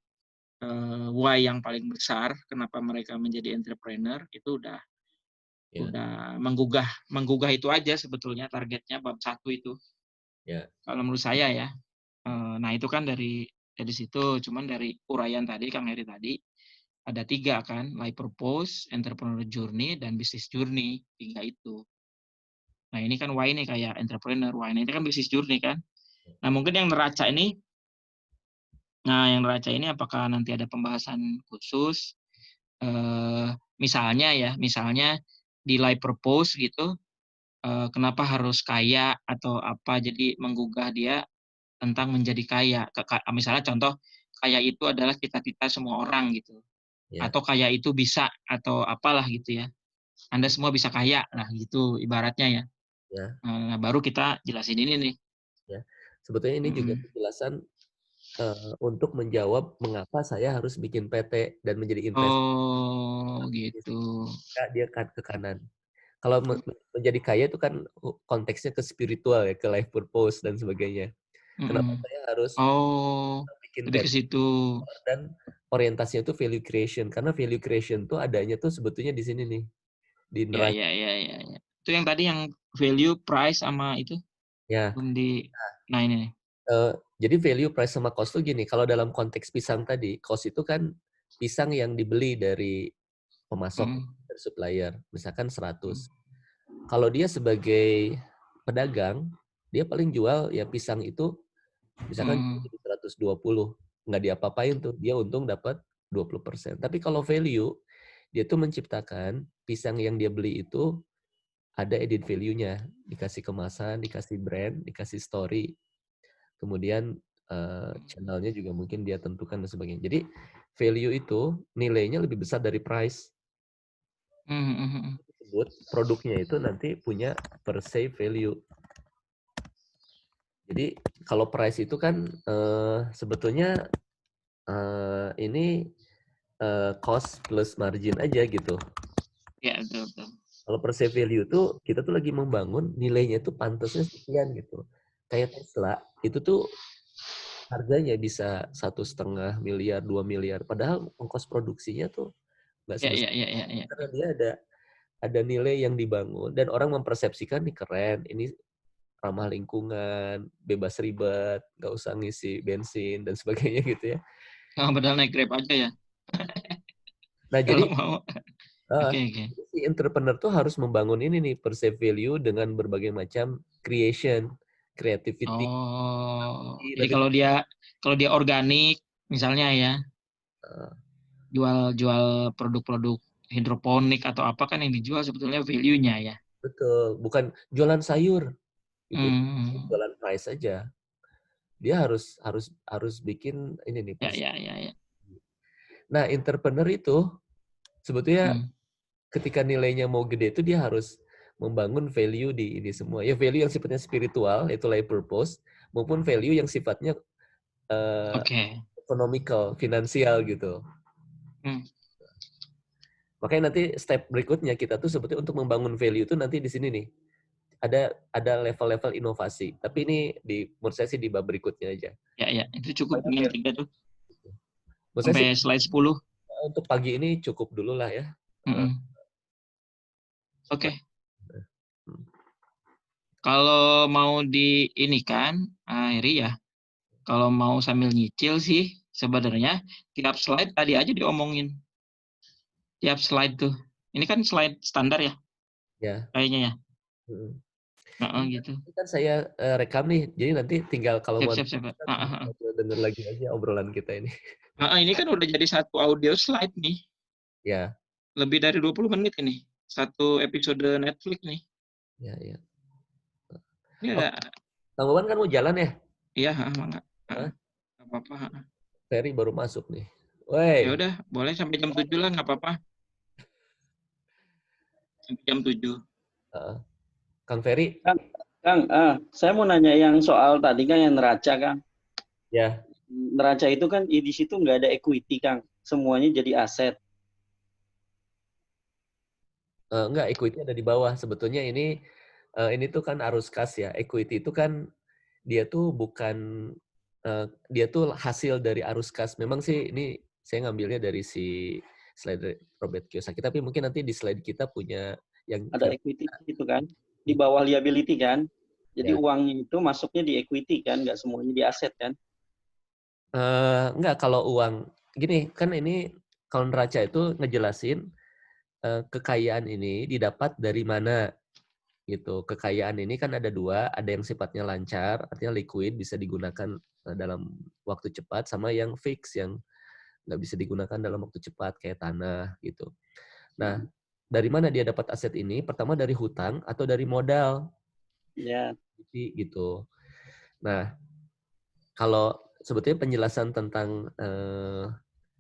why yang paling besar kenapa mereka menjadi entrepreneur itu ya, udah menggugah menggugah itu aja sebetulnya targetnya bab satu itu, ya, kalau menurut saya ya. Nah itu kan dari situ, cuman dari uraian tadi Kang Heri tadi, ada 3 kan, life purpose, entrepreneur journey, dan business journey, 3 itu. Nah ini kan why nih kayak entrepreneur, why ini kan business journey kan. Nah mungkin yang neraca ini, yang neraca ini apakah nanti ada pembahasan khusus, misalnya ya, misalnya di life purpose gitu, kenapa harus kaya atau apa, jadi menggugah dia tentang menjadi kaya. Misalnya contoh, kaya itu adalah cita-cita semua orang gitu, ya, atau kaya itu bisa atau apalah gitu ya. Anda semua bisa kaya, nah gitu ibaratnya ya. ya, Nah, baru kita jelasin ini nih. ya. Sebetulnya ini juga Mhm. penjelasan untuk menjawab mengapa saya harus bikin PT dan menjadi investor. Oh, gitu. Dia kan ke kanan. Kalau menjadi kaya itu kan konteksnya ke spiritual ya, ke life purpose dan sebagainya. Kenapa Mhm. saya harus Oh, bikin lebih ke PT situ. dan orientasinya tuh value creation. Karena value creation tuh adanya tuh sebetulnya di sini nih, di Ya, neraca. ya, ya, ya, ya. Itu yang tadi yang value, price, sama itu Ya, belum di. Nah ini nih. eee, jadi value, price, sama cost tuh gini, kalau dalam konteks pisang tadi, cost itu kan pisang yang dibeli dari pemasok, Mhm. dari supplier, misalkan Mhm. 100. Kalau dia sebagai pedagang, dia paling jual ya pisang itu misalkan Mhm. jadi 120, nggak diapa-apain tuh, dia untung dapat 20%. Tapi kalau value, dia tuh menciptakan pisang yang dia beli itu ada added value-nya, dikasih kemasan, dikasih brand, dikasih story, kemudian channel-nya juga mungkin dia tentukan dan sebagainya. Jadi value itu nilainya lebih besar dari price. Mhm, mhm, mhm. Disebut produknya itu nanti punya perceived value. Jadi kalau price itu kan sebetulnya ini cost plus margin aja gitu. Ya, betul, betul. Kalau perceived value tuh kita tuh lagi membangun nilainya tuh pantasnya sekian gitu. Kayak Tesla itu tuh harganya bisa 1,5 miliar, 2 miliar. Padahal ongkos produksinya tuh nggak Ya, sebesar ya, ya, ya, ya. karena dia ada nilai yang dibangun dan orang mempersepsikan nih keren, ini ramah lingkungan, bebas ribet, nggak usah ngisi bensin dan sebagainya gitu ya. Oh, padahal naik Grab aja ya. Nah Kalau jadi mau. eh, Oke, oke. si entrepreneur tuh harus membangun ini nih perceived value dengan berbagai macam creation, creativity. Oh, jadi Nanti kalau dia organik misalnya ya, eh, jual-jual produk-produk hidroponik atau apa kan yang dijual sebetulnya value-nya ya. betul, bukan jualan sayur gitu, Hmm. jualan rice aja. Dia harus harus harus bikin ini nih Ya, perceived. ya, ya, ya. Nah, entrepreneur itu sebetulnya Hmm. ketika nilainya mau gede itu dia harus membangun value di ini semua. Ya value yang sifatnya spiritual, itu life purpose, maupun value yang sifatnya eh, Oke. economical, finansial gitu. Hmm. Makanya nanti step berikutnya kita tuh sebetulnya untuk membangun value itu nanti di sini nih. Ada level-level inovasi. Tapi ini menurut saya sih di bab berikutnya aja. Ya, ya. Itu cukup Pokoknya yang biar 3 tuh. menurut saya sih Sampai slide 10. untuk pagi ini cukup dulu lah ya. Eh, Hmm. supaya Oke. Kalau mau di ini kan, Iri ya, kalau mau sambil nyicil sih sebenarnya tiap slide tadi aja diomongin. Tiap slide tuh. Ini kan slide standar ya, ya. kayaknya ya. Mm. Heeh, gitu. Ini kan saya rekam nih, jadi nanti tinggal kalau Siap, mau siap, siap. denger lagi aja obrolan kita ini. Ini kan udah jadi satu audio slide nih. Ya, Lebih dari 20 menit ini. Satu episode Netflix nih. ya, ya. Ini Oh, ada, Kang Wawan kan mau jalan ya? iya, enggak. Hah? Nggak apa-apa. Ferry baru masuk nih. Ya Woi, udah, boleh sampai jam 7 lah, nggak apa-apa. Sampai jam 7. heeh. Kang Ferry, Kang, saya mau nanya yang soal tadi kan yang neraca, Kang. ya, Neraca itu kan di situ nggak ada equity, Kang. Semuanya jadi aset. enggak, equity ada di bawah. Sebetulnya ini tuh kan arus kas ya. Equity itu kan dia tuh bukan dia tuh hasil dari arus kas. Memang sih ini saya ngambilnya dari si slide Robert Kiyosaki, tapi mungkin nanti di slide kita punya yang Ada equity gitu kan. Di bawah liability kan. Jadi ya. uangnya itu masuknya di equity kan, nggak semuanya di aset kan. Enggak, kalau uang gini kan ini kalau neraca itu ngejelasin kekayaan ini didapat dari mana gitu. Kekayaan ini kan ada dua, ada yang sifatnya lancar, artinya liquid bisa digunakan dalam waktu cepat, sama yang fix yang nggak bisa digunakan dalam waktu cepat kayak tanah gitu. Nah, dari mana dia dapat aset ini? Pertama dari hutang atau dari modal Ya, gitu. Nah, kalau sebetulnya penjelasan tentang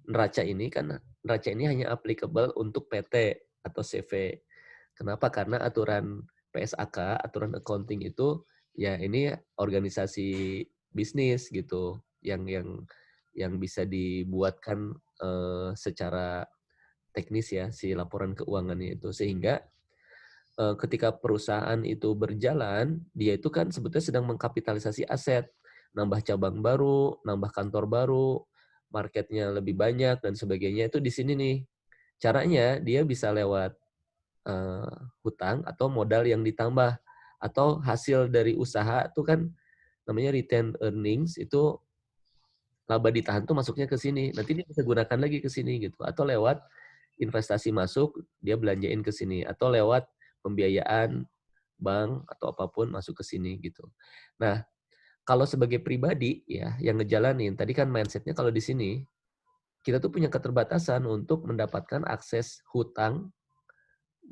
neraca ini kan neraca ini hanya applicable untuk PT atau CV. Kenapa? Karena aturan PSAK, aturan accounting itu ya ini organisasi bisnis gitu yang bisa dibuatkan secara teknis ya si laporan keuangannya itu, sehingga ketika perusahaan itu berjalan dia itu kan sebetulnya sedang mengkapitalisasi aset, nambah cabang baru, nambah kantor baru, marketnya lebih banyak dan sebagainya. Itu di sini nih caranya dia bisa lewat hutang atau modal yang ditambah atau hasil dari usaha itu kan namanya retain earnings, itu laba ditahan tuh masuknya ke sini. Nanti dia bisa gunakan lagi ke sini gitu. Atau lewat investasi masuk dia belanjain ke sini atau lewat pembiayaan bank atau apapun masuk ke sini gitu. Nah, kalau sebagai pribadi ya yang ngejalanin tadi kan mindsetnya kalau di sini kita tuh punya keterbatasan untuk mendapatkan akses hutang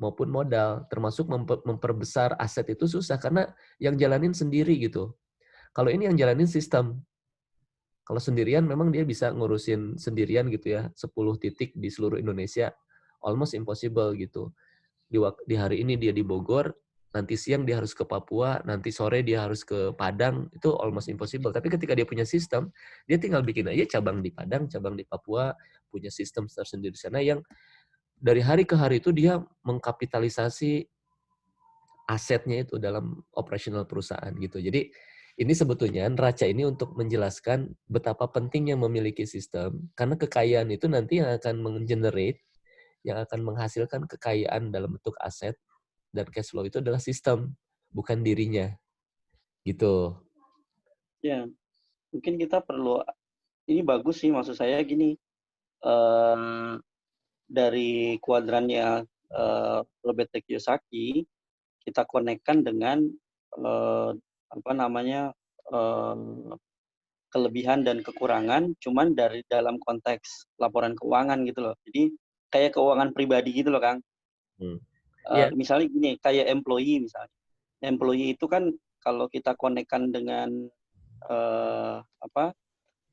maupun modal, termasuk memperbesar aset itu susah karena yang jalanin sendiri gitu. Kalau ini yang jalanin sistem. Kalau sendirian memang dia bisa ngurusin sendirian gitu ya, 10 titik di seluruh Indonesia. Almost impossible gitu. Di hari ini dia di Bogor, nanti siang dia harus ke Papua, nanti sore dia harus ke Padang, itu almost impossible. Tapi ketika dia punya sistem, dia tinggal bikin aja cabang di Padang, cabang di Papua, punya sistem tersendiri di sana yang dari hari ke hari itu dia mengkapitalisasi asetnya itu dalam operasional perusahaan gitu. Jadi Ini sebetulnya neraca ini untuk menjelaskan betapa pentingnya memiliki sistem, karena kekayaan itu nanti yang akan menggenerate, yang akan menghasilkan kekayaan dalam bentuk aset dan cash flow itu adalah sistem, bukan dirinya. Gitu. Ya, mungkin kita perlu, ini bagus sih maksud saya gini, dari kuadrannya Robert Kiyosaki, kita konekkan dengan apa namanya kelebihan dan kekurangan, cuman dari dalam konteks laporan keuangan gitu loh. Jadi kayak keuangan pribadi gitu loh, Kang. Ya, Misalnya gini, kayak employee misalnya. Employee itu kan kalau kita konekkan dengan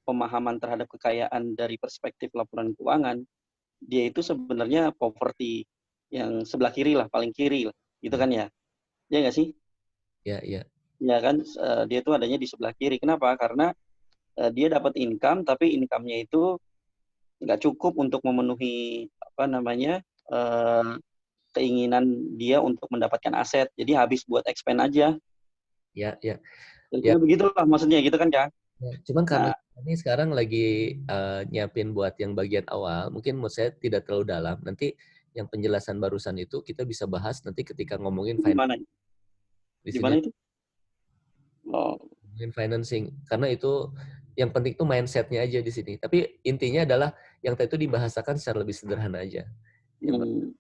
pemahaman terhadap kekayaan dari perspektif laporan keuangan, dia itu sebenarnya poverty yang sebelah kiri lah, paling kiri lah, gitu kan ya? Ya nggak sih? ya, ya. Ya kan, dia itu adanya di sebelah kiri. Kenapa? Karena dia dapat income, tapi income-nya itu nggak cukup untuk memenuhi apa namanya keinginan dia untuk mendapatkan aset. Jadi habis buat expand aja. Ya, ya. Kira-kira begitulah maksudnya, gitu kan, Kang? Ya, cuman karena Nah, ini sekarang lagi nyiapin buat yang bagian awal, mungkin menurut saya tidak terlalu dalam. Nanti yang penjelasan barusan itu kita bisa bahas nanti ketika ngomongin gimana? di sini Gimana itu? Oh, ngomongin financing. Karena itu yang penting itu mindsetnya aja di sini. Tapi intinya adalah yang tadi itu dibahasakan secara lebih sederhana aja. Yang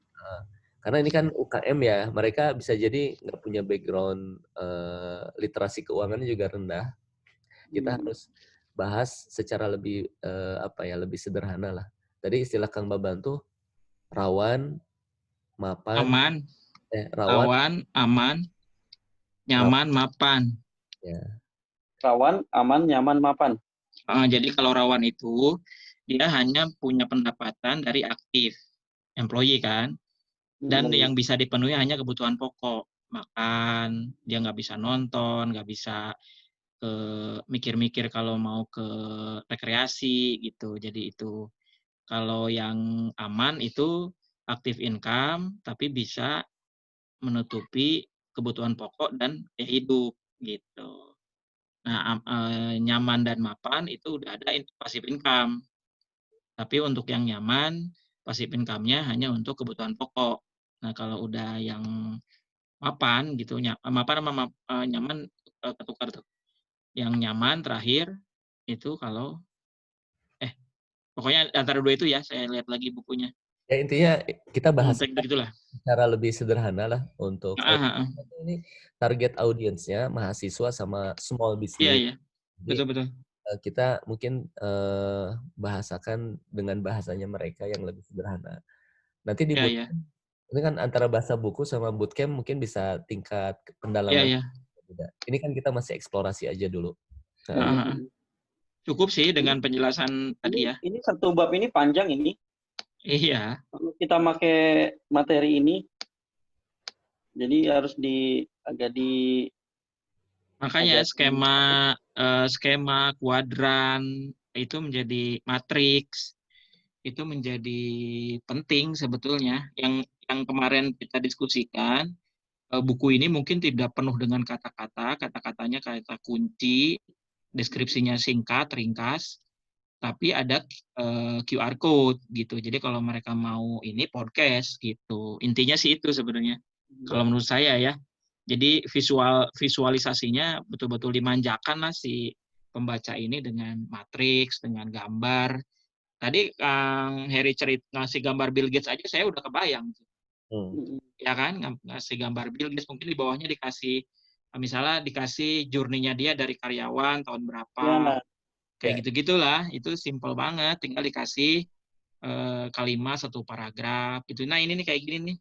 karena ini kan UKM ya, mereka bisa jadi nggak punya background literasi keuangannya juga rendah. Kita harus bahas secara lebih lebih sederhana lah. Tadi istilah Kang Baban tuh rawan, mapan, Aman, rawan, aman, nyaman, mapan. ya. rawan, aman, nyaman, mapan. Jadi kalau rawan itu dia hanya punya pendapatan dari aktif employee kan, dan yang bisa dipenuhi hanya kebutuhan pokok, makan, dia nggak bisa nonton, nggak bisa ke mikir-mikir kalau mau ke rekreasi gitu. Jadi itu kalau yang aman itu aktif income tapi bisa menutupi kebutuhan pokok dan gaya hidup gitu. Nah, nyaman dan mapan itu udah ada passive income. Tapi untuk yang nyaman, passive income-nya hanya untuk kebutuhan pokok. Nah, kalau udah yang mapan gitu, mapan sama nyaman ketukar tuh. Yang nyaman terakhir itu kalau pokoknya antara dua itu ya, saya lihat lagi bukunya. Ya intinya kita bahas Gitulah. secara lebih sederhana lah untuk ini target audiensnya mahasiswa sama small Iya, business. iya. Jadi Betul. kita mungkin bahasakan dengan bahasanya mereka yang lebih sederhana. Nanti di bootcamp, ini kan antara bahasa buku sama bootcamp mungkin bisa tingkat pendalaman. Iya. Ini kan kita masih eksplorasi aja dulu. Cukup sih dengan penjelasan tadi ya. Ini satu bab ini panjang ini. Iya. Kalau kita pakai materi ini, jadi harus makanya skema kuadran itu menjadi matriks, itu menjadi penting sebetulnya. Yang kemarin kita diskusikan, buku ini mungkin tidak penuh dengan kata-katanya kata kunci, deskripsinya singkat, ringkas, tapi ada QR code gitu. Jadi kalau mereka mau ini podcast gitu. Intinya sih itu sebenarnya. Kalau menurut saya ya. Jadi visualisasinya betul-betul dimanjakan lah si pembaca ini dengan matriks, dengan gambar. Tadi Kang Heri ngasih gambar Bill Gates aja saya udah kebayang. Ya kan, ngasih gambar Bill Gates, mungkin di bawahnya misalnya dikasih journey-nya dia dari karyawan tahun berapa. Kayak gitu-gitulah, itu simple banget, tinggal dikasih kalimat satu paragraf gitu. Nah, ini nih kayak gini nih.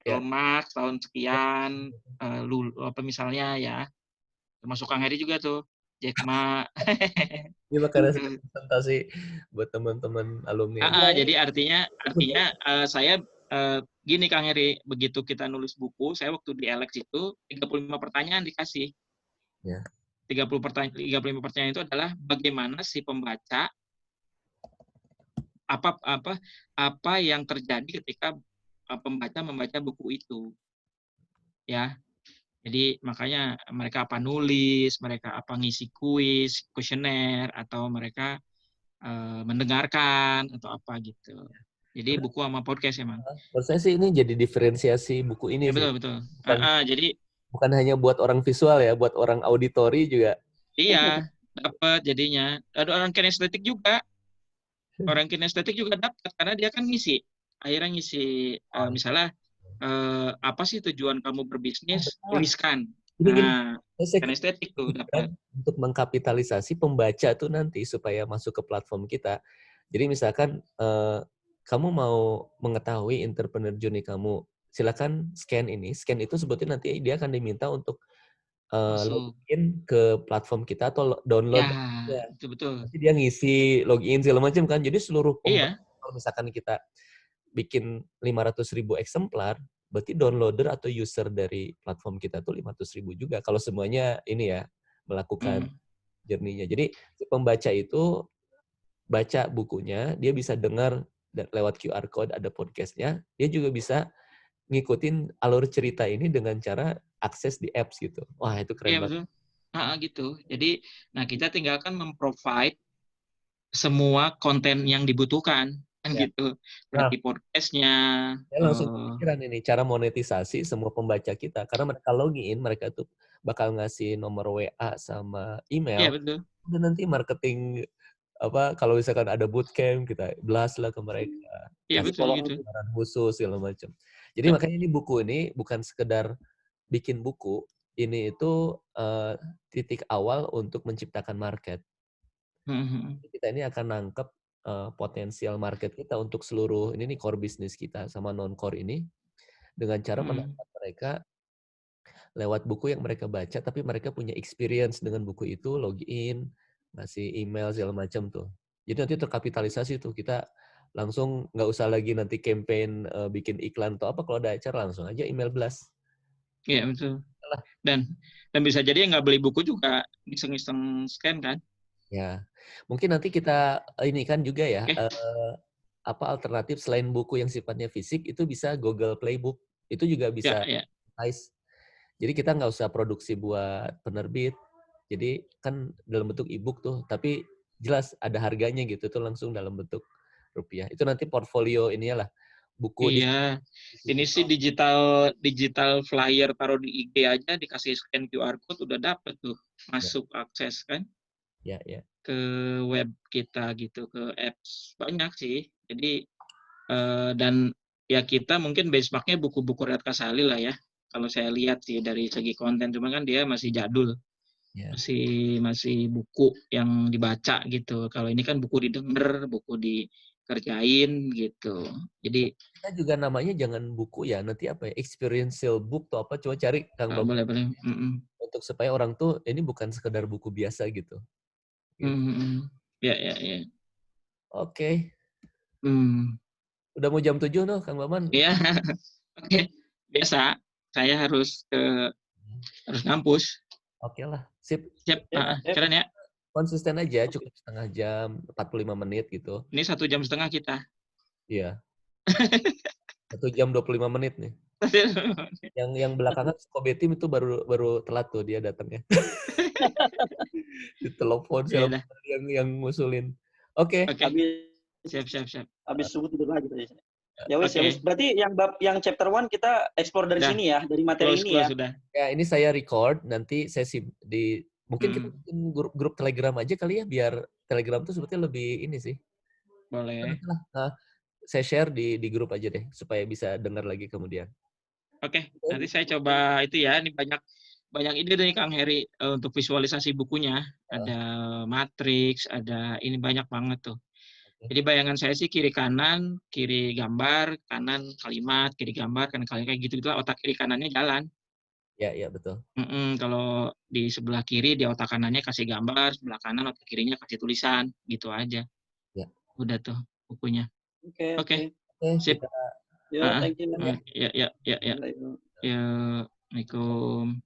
Elon Musk tahun sekian, apa misalnya ya, termasuk Kang Heri juga tuh, Jack Ma. Ini makanan presentasi buat teman-teman alumni. Jadi artinya saya gini Kang Heri, begitu kita nulis buku, saya waktu di Alex itu 35 pertanyaan dikasih. 35 pertanyaan itu adalah bagaimana si pembaca apa yang terjadi ketika pembaca membaca buku itu. Ya. Jadi makanya mereka apa nulis, mereka apa ngisi kuis, kuesioner, atau mereka mendengarkan atau apa gitu. Jadi Karena buku sama podcast emang. menurut saya sih ini jadi diferensiasi buku ini Ya sih. betul betul. Bukan Jadi bukan hanya buat orang visual ya, buat orang auditori juga. iya dapat jadinya. Ada orang kinestetik juga. Orang kinestetik juga dapat karena dia kan ngisi. Akhirnya ngisi Oh, misalnya apa sih tujuan kamu berbisnis? benar. Tuliskan. Gini, Nah, saya kinestetik tuh kepikiran dapat. untuk mengkapitalisasi pembaca tuh nanti supaya masuk ke platform kita. Jadi misalkan kamu mau mengetahui entrepreneur journey kamu, silakan scan ini. Scan itu sebetulnya nanti dia akan diminta untuk Masuk. login ke platform kita atau download. Ya, Ya. itu betul. Nanti dia ngisi login segala macam kan. Jadi seluruh pembaca Iya, kalau misalkan kita bikin 500.000 eksemplar, berarti downloader atau user dari platform kita tuh 500.000 juga. Kalau semuanya ini ya melakukan journey-nya. Jadi si pembaca itu baca bukunya, dia bisa dengar lewat QR code ada podcastnya, dia juga bisa ngikutin alur cerita ini dengan cara akses di apps gitu. Wah itu iya keren banget. betul. Gitu. Jadi, nah kita tinggalkan memprovide semua konten yang dibutuhkan kan Ya. gitu. Nah, Berarti podcastnya. saya langsung kepikiran ini cara monetisasi semua pembaca kita karena mereka login, mereka tuh bakal ngasih nomor WA sama Iya email. betul. Dan nanti marketing apa kalau misalkan ada bootcamp kita blast lah ke mereka, Iya kasih betul gitu. saran khusus segala macam. Jadi makanya ini buku ini bukan sekedar bikin buku, ini itu titik awal untuk menciptakan market. Kita ini akan nangkep potensial market kita untuk seluruh ini nih core bisnis kita sama non core ini dengan cara menangkap mereka lewat buku yang mereka baca, tapi mereka punya experience dengan buku itu, login, ngasih email segala macam tuh. Jadi nanti terkapitalisasi tuh kita langsung nggak usah lagi nanti campaign bikin iklan atau apa kalau ada acara langsung aja email blast. Iya betul. Dan bisa jadi nggak beli buku juga iseng-iseng scan kan. Ya, mungkin nanti kita ini kan juga ya Oke. apa alternatif selain buku yang sifatnya fisik itu bisa Google Playbook itu juga Ya, bisa ya. size. Jadi kita nggak usah produksi buat penerbit. Jadi kan dalam bentuk e-book tuh, tapi jelas ada harganya gitu tuh langsung dalam bentuk rupiah. Itu nanti portfolio ininya lah buku di Iya. Ini sih digital flyer taruh di IG aja dikasih scan QR code udah dapet tuh ya, masuk akses kan ya. ke web kita gitu, ke apps banyak sih. Jadi dan ya kita mungkin benchmarknya buku-buku Riyad Kasali lah ya. Kalau saya lihat sih dari segi konten, cuma kan dia masih jadul, Ya. masih buku yang dibaca gitu. Kalau ini kan buku didengar, buku dikerjain gitu. Jadi Kita juga namanya jangan buku ya, nanti apa ya, experiential book atau apa, coba cari Kang Bab boleh. untuk supaya orang tuh ini bukan sekedar buku biasa gitu. Gitu. Ya. Oke. Hmm. Udah mau jam 7 noh, Kang Maman. Ya, oke. Biasa. Saya harus ngampus. Oke lah, sip. Siap. Keren ya. Konsisten aja, cukup setengah jam, 45 menit gitu. Ini 1,5 jam kita. Iya. 1 jam 25 menit nih. Yang belakangan Kobe Team itu baru telat tuh dia datangnya. Ditelepon Ya siapa udah. yang ngusulin. Oke. Oke. Siap. Habis subuh tidur lagi tadi. Ya wes. Oke. Berarti yang chapter 1 kita explore dari Dah. sini ya, dari materi ini ya. Sudah. Ya, ini saya record, nanti saya mungkin kita bikin grup Telegram aja kali ya, biar Telegram tuh sebetulnya lebih ini sih. Boleh. Nah, saya share di grup aja deh, supaya bisa dengar lagi kemudian. Oke. Nanti saya coba itu ya. Ini banyak ide dari Kang Heri untuk visualisasi bukunya. Ada matriks, ada ini banyak banget tuh. Jadi bayangan saya sih kiri kanan, kiri gambar, kanan kalimat, kiri gambar, kanan kalimat, kayak gitu lah. Otak kiri kanannya jalan. Ya, betul. Kalau di sebelah kiri di otak kanannya kasih gambar, sebelah kanan otak kirinya kasih tulisan, gitu aja. Ya. Udah tuh bukunya. Oke. Sip. Yo, thank you. Ya. Assalamualaikum.